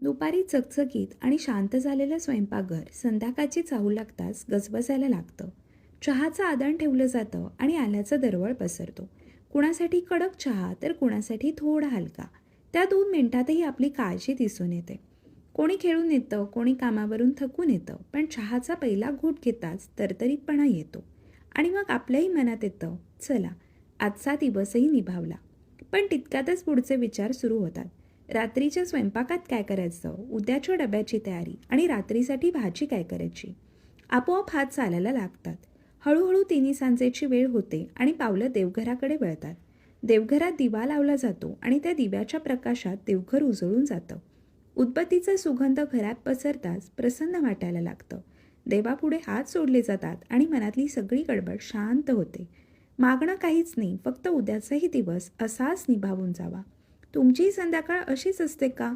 दुपारी चकचकीत आणि शांत झालेलं स्वयंपाकघर संध्याकाळची चाहूल लागताच गजबजायला लागतं. चहाचं आदान ठेवलं जातं आणि आल्याचं दरवळ पसरतो. कुणासाठी कडक चहा तर कुणासाठी थोडा हलका. त्या 2 मिनिटातही आपली काळजी दिसून येते. कोणी खेळून येतं, कोणी कामावरून थकून येतं, पण चहाचा पहिला घोट घेताच तरतरीतपणा येतो. आणि मग आपल्याही मनात येतं, चला आजचा दिवसही निभावला. पण तितक्यातच पुढचे विचार सुरू होतात. रात्रीच्या स्वयंपाकात काय करायचं, उद्याच्या डब्याची तयारी आणि रात्रीसाठी भाजी काय करायची. आपोआप हात चालायला लागतात. हळूहळू तिन्ही सांजेची वेळ होते आणि पावलं देवघराकडे वळतात. देवघरात दिवा लावला जातो आणि त्या दिव्याच्या प्रकाशात देवघर उजळून जातं. उदबत्तीचा सुगंध घरात पसरताच प्रसन्न वाटायला लागतं. देवापुढे हात सोडले जातात आणि मनातली सगळी गडबड शांत होते. मागणं काहीच नाही, फक्त उद्याचाही दिवस असाच निभावून जावा. तुमचीही संध्याकाळ अशीच असते का?